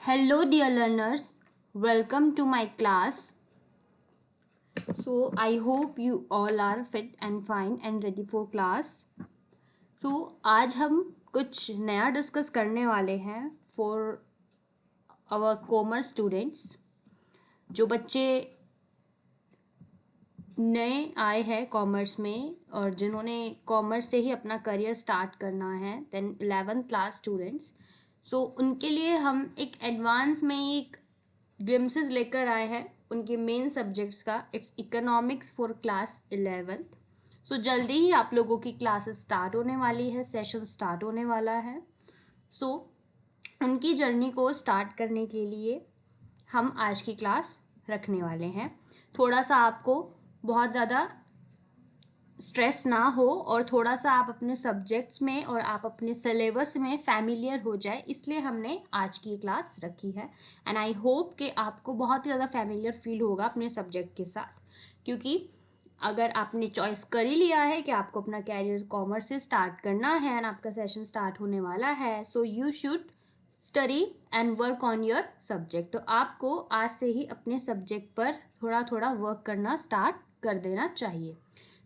Hello, dear learners. Welcome to my class. So, I hope you all are fit and fine and ready for class. So, आज हम कुछ नया discuss करने वाले हैं for our commerce students. जो बच्चे नए आए हैं कॉमर्स में और जिन्होंने कॉमर्स से ही अपना करियर स्टार्ट करना है, देन 11th क्लास स्टूडेंट्स. सो उनके लिए हम एक एडवांस में एक ग्लिम्सेस लेकर आए हैं उनके मेन सब्जेक्ट्स का. It's economics for class 11th. सो जल्दी ही आप लोगों की क्लासेस स्टार्ट होने वाली है, सेशन स्टार्ट होने वाला है. सो उनकी जर्नी को स्टार्ट करने के लिए हम आज की क्लास रखने वाले हैं. थोड़ा सा आपको बहुत ज़्यादा स्ट्रेस ना हो और थोड़ा सा आप अपने सब्जेक्ट्स में और आप अपने सिलेबस में फैमिलियर हो जाए, इसलिए हमने आज की क्लास रखी है. एंड आई होप कि आपको बहुत ही ज़्यादा फैमिलियर फील होगा अपने सब्जेक्ट के साथ, क्योंकि अगर आपने चॉइस कर ही लिया है कि आपको अपना कैरियर कॉमर्स से स्टार्ट करना है एंड आपका सेशन स्टार्ट होने वाला है, so you should study and work on your subject. तो आपको आज से ही अपने सब्जेक्ट पर थोड़ा थोड़ा वर्क करना स्टार्ट कर देना चाहिए.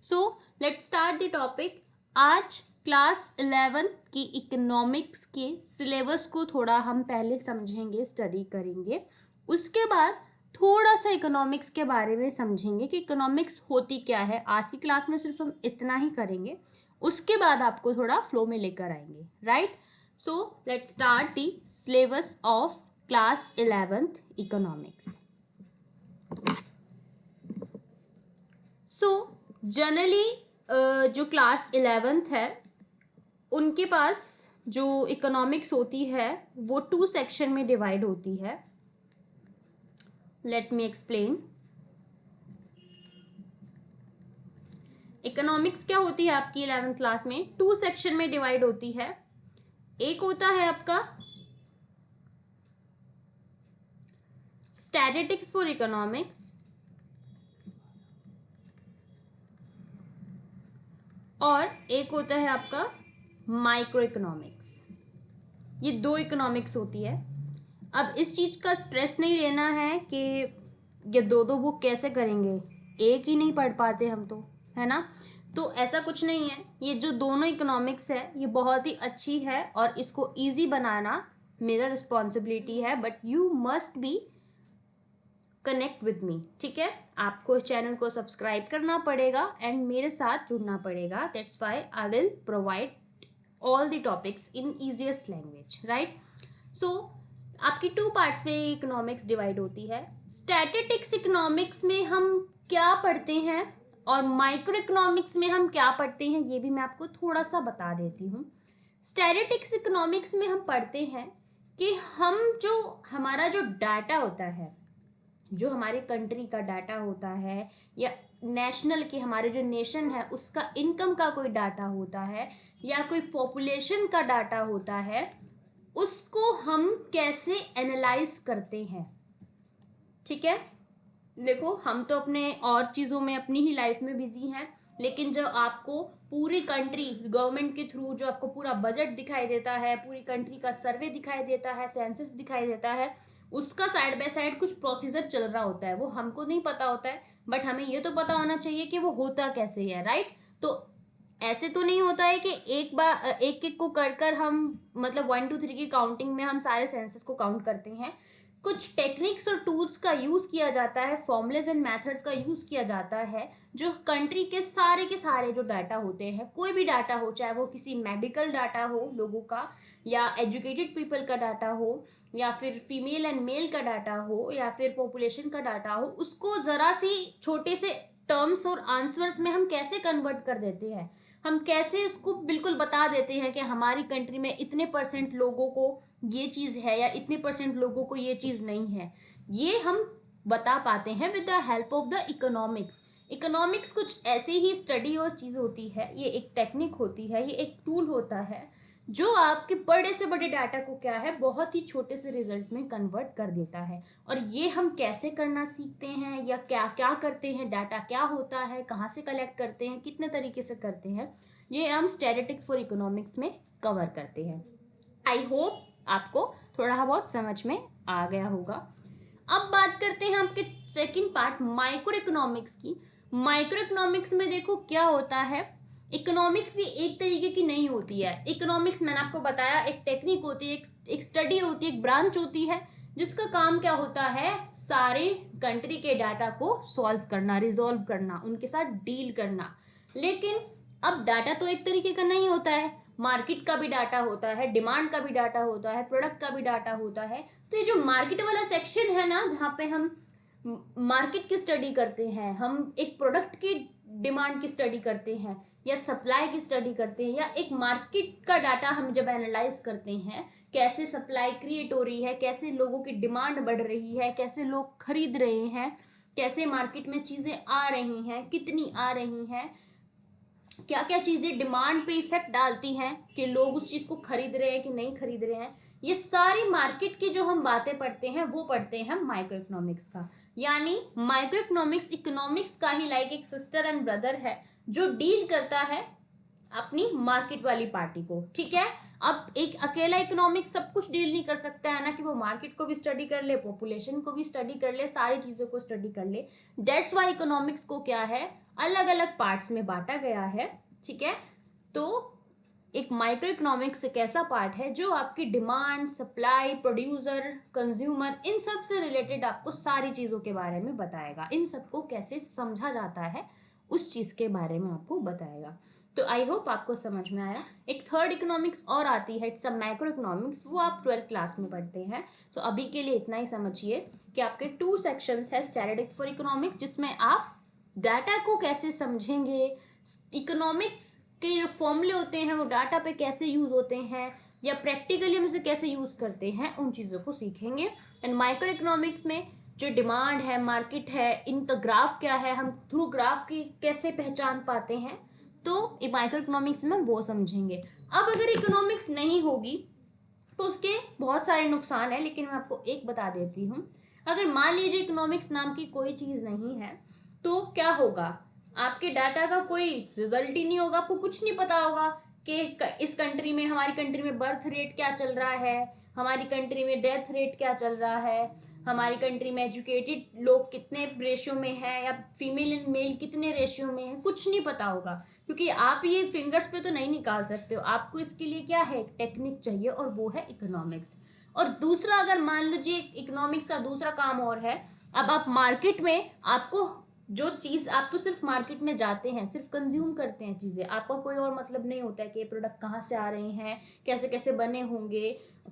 So let's start the topic. आज क्लास 11 की इकोनॉमिक्स के सिलेबस को थोड़ा हम पहले समझेंगे, स्टडी करेंगे. उसके बाद थोड़ा सा इकोनॉमिक्स के बारे में समझेंगे कि इकोनॉमिक्स होती क्या है. आज की क्लास में सिर्फ हम इतना ही करेंगे, उसके बाद आपको थोड़ा फ्लो में लेकर आएंगे, right. So let's start the syllabus of class 11th economics. So generally जो क्लास 11th है उनके पास जो इकोनॉमिक्स होती है वो 2 सेक्शन में डिवाइड होती है. Let me explain. इकोनॉमिक्स क्या होती है आपकी 11th क्लास में? 2 सेक्शन में डिवाइड होती है. एक होता है आपका स्टैटिस्टिक्स फॉर इकोनॉमिक्स और एक होता है आपका माइक्रो इकोनॉमिक्स. ये 2 इकोनॉमिक्स होती है. अब इस चीज़ का स्ट्रेस नहीं लेना है कि ये 2 बुक कैसे करेंगे, एक ही नहीं पढ़ पाते हम तो, है ना. तो ऐसा कुछ नहीं है. ये जो दोनों इकोनॉमिक्स है ये बहुत ही अच्छी है और इसको ईजी बनाना मेरा रिस्पॉन्सिबिलिटी है. But you must be connect with me, ठीक है. आपको चैनल को सब्सक्राइब करना पड़ेगा एंड मेरे साथ जुड़ना पड़ेगा. That's why I will provide all the topics in easiest language, right. So आपकी 2 पार्ट्स में इकोनॉमिक्स डिवाइड होती है. स्टैटिस्टिक्स इकोनॉमिक्स में हम क्या पढ़ते हैं और माइक्रो इकोनॉमिक्स में हम क्या पढ़ते हैं, ये भी मैं आपको थोड़ा सा बता देती हूँ. स्टैटिस्टिक्स इकोनॉमिक्स में हम पढ़ते हैं कि हमारा जो डाटा होता है, जो हमारे कंट्री का डाटा होता है या नेशनल के हमारे जो नेशन है उसका इनकम का कोई डाटा होता है या कोई पॉपुलेशन का डाटा होता है, उसको हम कैसे एनालाइज करते हैं. ठीक है. देखो हम तो अपने और चीज़ों में अपनी ही लाइफ में बिजी हैं, लेकिन जब आपको पूरी कंट्री गवर्नमेंट के थ्रू जो आपको पूरा बजट दिखाई देता है, पूरी कंट्री का सर्वे दिखाई देता है, सेंसस दिखाई देता है, उसका साइड बाय साइड कुछ प्रोसीजर चल रहा होता है. वो हमको नहीं पता होता है, बट हमें ये तो पता होना चाहिए कि वो होता कैसे है, राइट. तो ऐसे तो नहीं होता है कि एक बार एक एक को कर हम मतलब 1 2 3 की काउंटिंग में हम सारे सेंसस को काउंट करते हैं. कुछ टेक्निक्स और टूल्स का यूज़ किया जाता है, फॉर्मूलेज एंड मेथड्स का यूज़ किया जाता है, जो कंट्री के सारे जो डाटा होते हैं, कोई भी डाटा हो, चाहे वो किसी मेडिकल डाटा हो लोगों का या एजुकेटेड पीपल का डाटा हो या फिर फीमेल एंड मेल का डाटा हो या फिर पॉपुलेशन का डाटा हो, उसको ज़रा सी छोटे से टर्म्स और आंसर्स में हम कैसे कन्वर्ट कर देते हैं. हम कैसे उसको बिल्कुल बता देते हैं कि हमारी कंट्री में इतने % लोगों को ये चीज़ है या इतने % लोगों को ये चीज़ नहीं है, ये हम बता पाते हैं with the help of the economics. Economics कुछ ऐसी ही स्टडी और चीज़ होती है, ये एक टेक्निक होती है, ये एक टूल होता है जो आपके बड़े से बड़े डाटा को क्या है बहुत ही छोटे से रिजल्ट में कन्वर्ट कर देता है. और ये हम कैसे करना सीखते हैं या क्या क्या करते हैं, डाटा क्या होता है, कहाँ से कलेक्ट करते हैं, कितने तरीके से करते हैं, ये हम स्टैटिस्टिक्स फॉर इकोनॉमिक्स में कवर करते हैं. आई होप आपको थोड़ा बहुत समझ में आ गया होगा। अब बात करते हैं आपके सेकंड पार्ट माइक्रो इकोनॉमिक्स की। माइक्रो इकोनॉमिक्स में देखो क्या होता है, इकोनॉमिक्स भी एक तरीके की नहीं होती है। इकोनॉमिक्स मैंने आपको बताया एक टेक्निक होती है, एक स्टडी होती है, एक ब्रांच होती है जिसका काम क्या होता है, सारे कंट्री के डाटा को सॉल्व करना, रिजॉल्व करना, उनके साथ डील करना। लेकिन अब डाटा तो एक तरीके का नहीं होता है, मार्केट का भी डाटा होता है, डिमांड का भी डाटा होता है, प्रोडक्ट का भी डाटा होता है। तो ये जो मार्केट वाला सेक्शन है ना, जहाँ पे हम मार्केट की स्टडी करते हैं, हम एक प्रोडक्ट की डिमांड की स्टडी करते हैं या सप्लाई की स्टडी करते हैं, या एक मार्केट का डाटा हम जब एनालाइज करते हैं, कैसे सप्लाई क्रिएट हो रही है, कैसे लोगों की डिमांड बढ़ रही है, कैसे लोग खरीद रहे हैं, कैसे मार्केट में चीज़ें आ रही हैं, कितनी आ रही हैं, क्या क्या चीज़ें डिमांड पे इफेक्ट डालती हैं कि लोग उस चीज़ को खरीद रहे हैं कि नहीं खरीद रहे हैं, ये सारी मार्केट की जो हम बातें पढ़ते हैं वो पढ़ते हैं हम माइक्रो इकोनॉमिक्स का। यानी माइक्रो इकोनॉमिक्स इकोनॉमिक्स का ही लाइक एक सिस्टर एंड ब्रदर है जो डील करता है अपनी मार्केट वाली पार्टी को। ठीक है, अब एक अकेला इकोनॉमिक्स सब कुछ डील नहीं कर सकता है ना, कि वो मार्केट को भी स्टडी कर ले, पॉपुलेशन को भी स्टडी कर ले, सारी चीज़ों को स्टडी कर ले। दैट्स वाई इकोनॉमिक्स को क्या है, अलग अलग पार्ट्स में बांटा गया है। ठीक है, तो एक माइक्रो इकोनॉमिक्स एक ऐसा पार्ट है जो आपकी डिमांड, सप्लाई, प्रोड्यूसर, कंज्यूमर, इन सब से रिलेटेड आपको सारी चीज़ों के बारे में बताएगा, इन सबको कैसे समझा जाता है उस चीज़ के बारे में आपको बताएगा। तो आई होप आपको समझ में आया। एक थर्ड इकोनॉमिक्स और आती है, इट्स अ मैक्रो इकोनॉमिक्स, वो आप 12th क्लास में पढ़ते हैं। तो अभी के लिए इतना ही समझिए कि आपके 2 सेक्शंस है स्टैटिस्टिक्स फॉर इकोनॉमिक्स, जिसमें आप डाटा को कैसे समझेंगे, इकोनॉमिक्स के जो फॉर्मूले होते हैं वो डाटा पे कैसे यूज़ होते हैं, या प्रैक्टिकली हम उसे कैसे यूज़ करते हैं, उन चीज़ों को सीखेंगे। एंड माइक्रो इकोनॉमिक्स में जो डिमांड है, मार्केट है, इनका ग्राफ क्या है, हम थ्रू ग्राफ की कैसे पहचान पाते हैं, तो माइक्रो इकोनॉमिक्स में वो समझेंगे। अब अगर इकोनॉमिक्स नहीं होगी तो उसके बहुत सारे नुकसान हैं, लेकिन मैं आपको एक बता देती हूँ। अगर मान लीजिए इकोनॉमिक्स नाम की कोई चीज़ नहीं है तो क्या होगा, आपके डाटा का कोई रिजल्ट ही नहीं होगा, आपको कुछ नहीं पता होगा कि इस कंट्री में, हमारी कंट्री में बर्थ रेट क्या चल रहा है, हमारी कंट्री में डेथ रेट क्या चल रहा है, हमारी कंट्री में एजुकेटेड लोग कितने रेशियो में है, या फीमेल एंड मेल कितने रेशियो में है, कुछ नहीं पता होगा, क्योंकि आप ये फिंगर्स पे तो नहीं निकाल सकते हो। आपको इसके लिए क्या है, एक टेक्निक चाहिए, और वो है इकोनॉमिक्स। और दूसरा, अगर मान लीजिए इकोनॉमिक्स का दूसरा काम और है, अब आप मार्केट में, आपको जो चीज़, आप तो सिर्फ मार्केट में जाते हैं, सिर्फ कंज्यूम करते हैं चीज़ें, आपका कोई और मतलब नहीं होता है कि ये प्रोडक्ट कहाँ से आ रहे हैं, कैसे कैसे बने होंगे,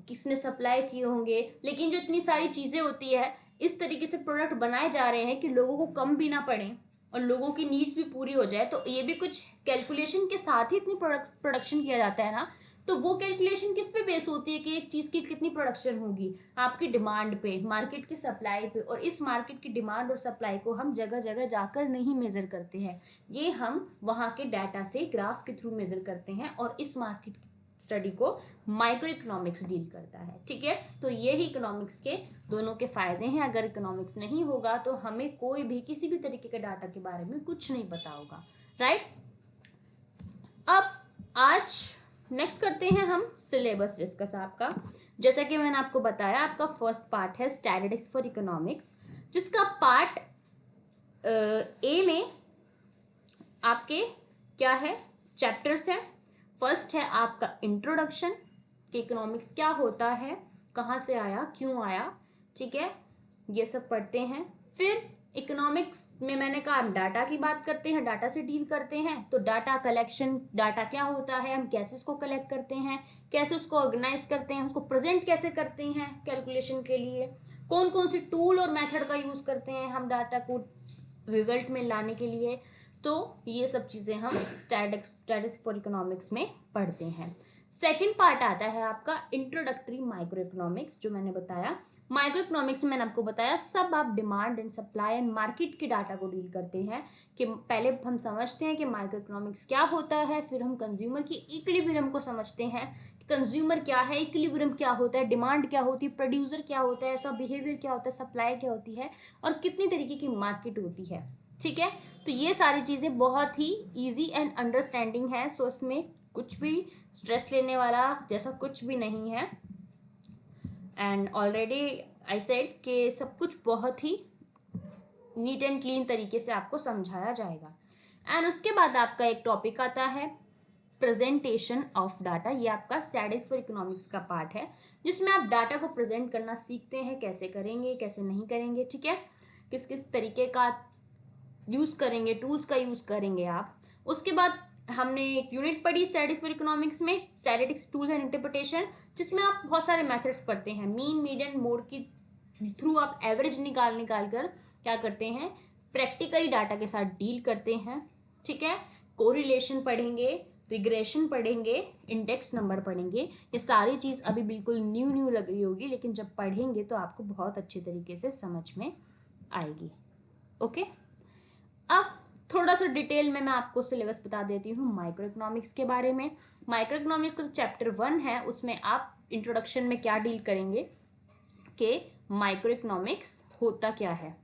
किसने सप्लाई किए होंगे। लेकिन जो इतनी सारी चीज़ें होती है, इस तरीके से प्रोडक्ट बनाए जा रहे हैं कि लोगों को कम भी ना पड़े और लोगों की नीड्स भी पूरी हो जाए, तो ये भी कुछ कैलकुलेशन के साथ ही इतनी प्रोडक्शन किया जाता है ना। तो वो कैलकुलेशन किस पे बेस होती है कि एक चीज़ की कितनी प्रोडक्शन होगी, आपकी डिमांड पे, मार्केट की सप्लाई पे। और इस मार्केट की डिमांड और सप्लाई को हम जगह जगह जाकर नहीं मेज़र करते हैं, ये हम वहाँ के डाटा से ग्राफ के थ्रू मेज़र करते हैं, और इस मार्केट स्टडी को माइक्रो इकोनॉमिक्स डील करता है। ठीक है, तो ये ही इकोनॉमिक्स के दोनों के फायदे हैं। अगर इकोनॉमिक्स नहीं होगा तो हमें कोई भी किसी भी तरीके के डाटा के बारे में कुछ नहीं पता होगा। राइट, अब आज नेक्स्ट करते हैं हम सिलेबस डिस्कस आपका। जैसा कि मैंने आपको बताया, आपका फर्स्ट पार्ट है स्टैटिस्टिक्स फॉर इकोनॉमिक्स, जिसका पार्ट ए में आपके क्या है, चैप्टर्स है। फर्स्ट है आपका इंट्रोडक्शन, कि इकोनॉमिक्स क्या होता है, कहाँ से आया, क्यों आया। ठीक है, ये सब पढ़ते हैं। फिर इकोनॉमिक्स में मैंने कहा हम डाटा की बात करते हैं, डाटा से डील करते हैं। तो डाटा कलेक्शन, डाटा क्या होता है, हम कैसे उसको कलेक्ट करते हैं, कैसे उसको ऑर्गेनाइज करते हैं, उसको प्रेजेंट कैसे करते हैं कैलकुलेशन के लिए, कौन कौन से टूल और मेथड का यूज़ करते हैं हम डाटा को रिजल्ट में लाने के लिए। तो ये सब चीज़ें हम स्टैटिस्टिक्स फॉर इकोनॉमिक्स में पढ़ते हैं। सेकेंड पार्ट आता है आपका इंट्रोडक्टरी माइक्रो इकोनॉमिक्स, जो मैंने बताया। माइक्रो इकोनॉमिक्स में मैंने आपको बताया सब आप demand and supply and market के डाटा को डील करते हैं, कि पहले हम समझते हैं कि माइक्रो इकोनॉमिक्स क्या होता है, फिर हम कंज्यूमर की इक्विलिब्रियम को समझते हैं, कंज्यूमर क्या है, इक्विलिब्रियम क्या होता है, डिमांड क्या होती है, प्रोड्यूसर क्या होता है, सब बिहेवियर क्या होता है, सप्लाई क्या होती है, और कितनी तरीके की मार्केट होती है। ठीक है, तो ये सारी चीज़ें बहुत ही इजी एंड अंडरस्टैंडिंग है, सो इसमें कुछ भी स्ट्रेस लेने वाला जैसा कुछ भी नहीं है। एंड ऑलरेडी आई सेड कि सब कुछ बहुत ही नीट एंड क्लीन तरीके से आपको समझाया जाएगा। एंड उसके बाद आपका एक टॉपिक आता है प्रेजेंटेशन ऑफ डाटा। ये आपका स्टैटिस्टिक्स फॉर इकोनॉमिक्स का पार्ट है, जिसमें आप डाटा को प्रेजेंट करना सीखते हैं, कैसे करेंगे कैसे नहीं करेंगे, ठीक है, किस किस तरीके का यूज़ करेंगे, टूल्स का यूज़ करेंगे आप। उसके बाद हमने एक यूनिट पढ़ी स्टैटिस्टिक्स फॉर इकोनॉमिक्स में, स्टैटिस्टिक्स टूल्स एंड इंटरप्रिटेशन, जिसमें आप बहुत सारे मेथड्स पढ़ते हैं। मीन, मीडियन, मोड की थ्रू आप एवरेज निकाल कर क्या करते हैं, प्रैक्टिकली डाटा के साथ डील करते हैं, ठीक है। कोरिलेशन पढ़ेंगे, रिग्रेशन पढ़ेंगे, इंडेक्स नंबर पढ़ेंगे। ये सारी चीज़ अभी बिल्कुल न्यू लग रही होगी, लेकिन जब पढ़ेंगे तो आपको बहुत अच्छे तरीके से समझ में आएगी। ओके, अब थोड़ा सा डिटेल में मैं आपको सिलेबस बता देती हूँ माइक्रो इकोनॉमिक्स के बारे में। माइक्रो इकोनॉमिक्स का चैप्टर 1 है, उसमें आप इंट्रोडक्शन में क्या डील करेंगे कि माइक्रो इकोनॉमिक्स होता क्या है,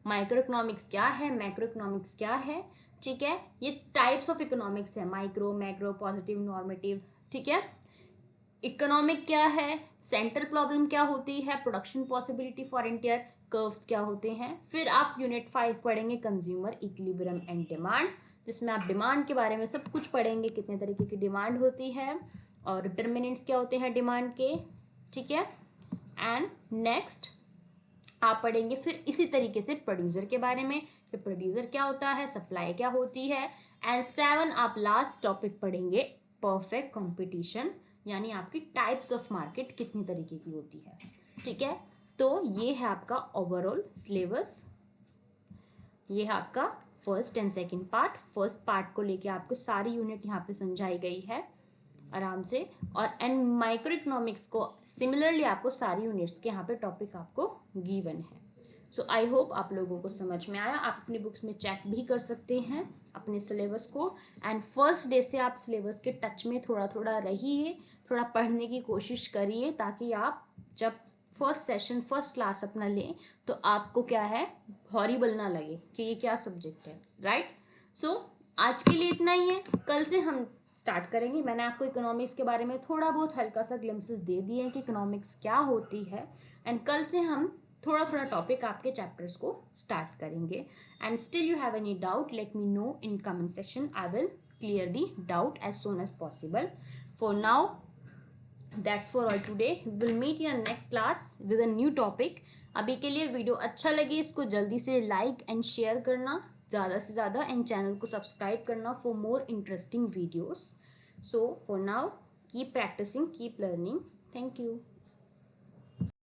माइक्रो इकोनॉमिक्स क्या है, मैक्रो इकोनॉमिक्स क्या है, ठीक है। ये टाइप्स ऑफ इकोनॉमिक्स है, माइक्रो, मैक्रो, पॉजिटिव, नॉर्मेटिव, ठीक है। इकोनॉमिक क्या है, सेंट्रल प्रॉब्लम क्या होती है, production possibility for interior curves क्या होते हैं। फिर आप यूनिट 5 पढ़ेंगे कंज्यूमर इक्विलिब्रियम एंड डिमांड, जिसमें आप डिमांड के बारे में सब कुछ पढ़ेंगे, कितने तरीके की डिमांड होती है और डिटर्मिनेंट्स क्या होते हैं डिमांड के, ठीक है। एंड नेक्स्ट आप पढ़ेंगे फिर इसी तरीके से प्रोड्यूसर के बारे में, फिर प्रोड्यूसर क्या होता है, सप्लाई क्या होती है। एंड 7 आप लास्ट टॉपिक पढ़ेंगे परफेक्ट कंपटीशन, यानी आपकी टाइप्स ऑफ मार्केट कितनी तरीके की होती है, ठीक है। तो ये है आपका ओवरऑल सिलेबस, ये है आपका first and second part. First part को लेके आपको सारी यूनिट यहाँ पे समझाई गई है आराम से, और एंड माइक्रो इकोनॉमिक्स को सिमिलरली आपको सारी यूनिट्स के यहाँ पे टॉपिक आपको गिवन है। सो आई होप आप लोगों को समझ में आया। आप अपनी बुक्स में चेक भी कर सकते हैं अपने सिलेबस को, एंड फर्स्ट डे से आप सिलेबस के टच में थोड़ा थोड़ा रहिए, थोड़ा पढ़ने की कोशिश करिए, ताकि आप जब फर्स्ट सेशन फर्स्ट क्लास अपना लें तो आपको क्या है, हॉरिबल ना लगे कि ये क्या सब्जेक्ट है, राइट। सो आज के लिए इतना ही है, कल से हम स्टार्ट करेंगे। मैंने आपको इकोनॉमिक्स के बारे में थोड़ा बहुत हल्का सा ग्लिम्सेस दे दिए हैं कि इकोनॉमिक्स क्या होती है, एंड कल से हम थोड़ा थोड़ा टॉपिक आपके चैप्टर्स को स्टार्ट करेंगे। And still you have any doubt, let me know in comment section, I will clear the doubt as soon as possible. For now, that's for all today. We'll meet in our next class with a new topic. अभी के लिए video अच्छा लगे इसको जल्दी से like and share करना ज़्यादा से ज़्यादा, एंड चैनल को सब्सक्राइब करना for more interesting videos. So for now keep practicing, keep learning. Thank you.